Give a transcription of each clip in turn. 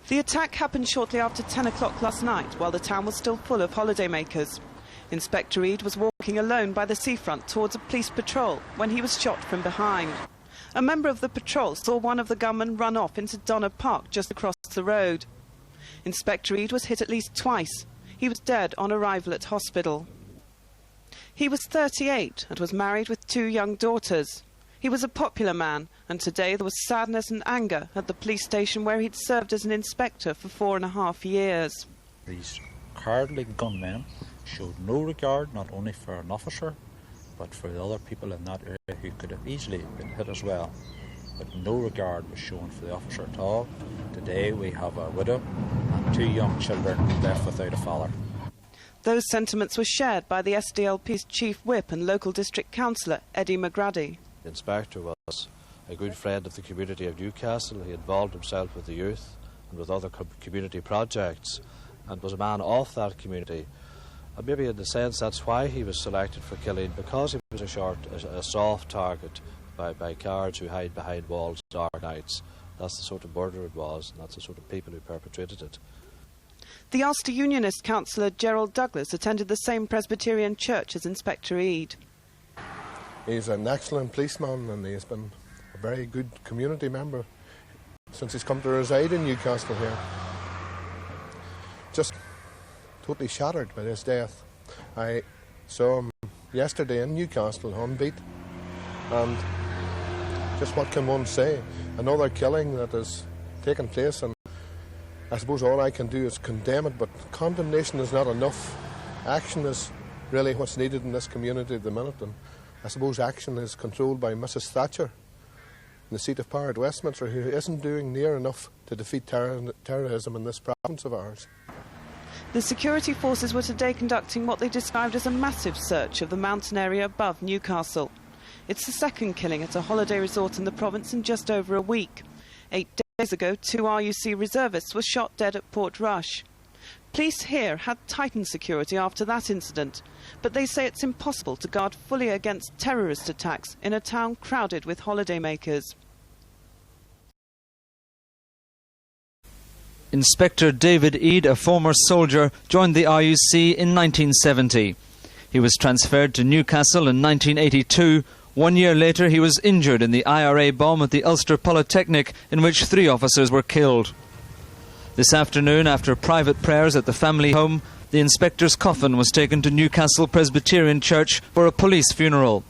The attack happened shortly after 10 o'clock last night, while the town was still full of holidaymakers. Inspector Ead was walking alone by the seafront towards a police patrol when he was shot from behind. A member of the patrol saw one of the gunmen run off into Donard Park just across the road. Inspector Ead was hit at least twice. He was dead on arrival at hospital. He was 38 and was married with 2 young daughters. He was a popular man, and today there was sadness and anger at the police station where he'd served as an inspector for 4.5 years. These cowardly gunmen showed no regard not only for an officer, but for the other people in that area who could have easily been hit as well. But no regard was shown for the officer at all. Today we have a widow and 2 young children left without a father. Those sentiments were shared by the SDLP's chief whip and local district councillor, Eddie McGrady. The inspector was a good friend of the community of Newcastle. He involved himself with the youth and with other community projects and was a man of that community. And maybe in the sense that's why he was selected for killing, because he was a soft target by cowards who hide behind walls dark nights. That's the sort of murder it was, and that's the sort of people who perpetrated it. The Ulster Unionist councillor Gerald Douglas attended the same Presbyterian church as Inspector Ead. He's an excellent policeman and he's been a very good community member since he's come to reside in Newcastle here. Just totally shattered by this death. I saw him yesterday in Newcastle on beat, and just what can one say? Another killing that has taken place, and I suppose all I can do is condemn it, but condemnation is not enough. Action is really what's needed in this community at the minute, and I suppose action is controlled by Mrs Thatcher, the seat of power at Westminster, who isn't doing near enough to defeat terrorism in this province of ours. The security forces were today conducting what they described as a massive search of the mountain area above Newcastle. It's the second killing at a holiday resort in the province in just over a week. 8 days ago, 2 RUC reservists were shot dead at Portrush. Police here had tightened security after that incident, but they say it's impossible to guard fully against terrorist attacks in a town crowded with holidaymakers. Inspector David Ead, a former soldier, joined the RUC in 1970. He was transferred to Newcastle in 1982. 1 year later he was injured in the IRA bomb at the Ulster Polytechnic, in which 3 officers were killed. This afternoon, after private prayers at the family home, the inspector's coffin was taken to Newcastle Presbyterian Church for a police funeral.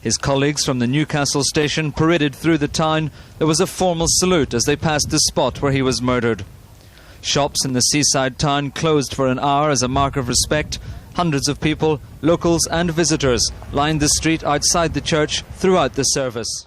His colleagues from the Newcastle station paraded through the town. There was a formal salute as they passed the spot where he was murdered. Shops in the seaside town closed for an hour as a mark of respect. Hundreds of people, locals and visitors, lined the street outside the church throughout the service.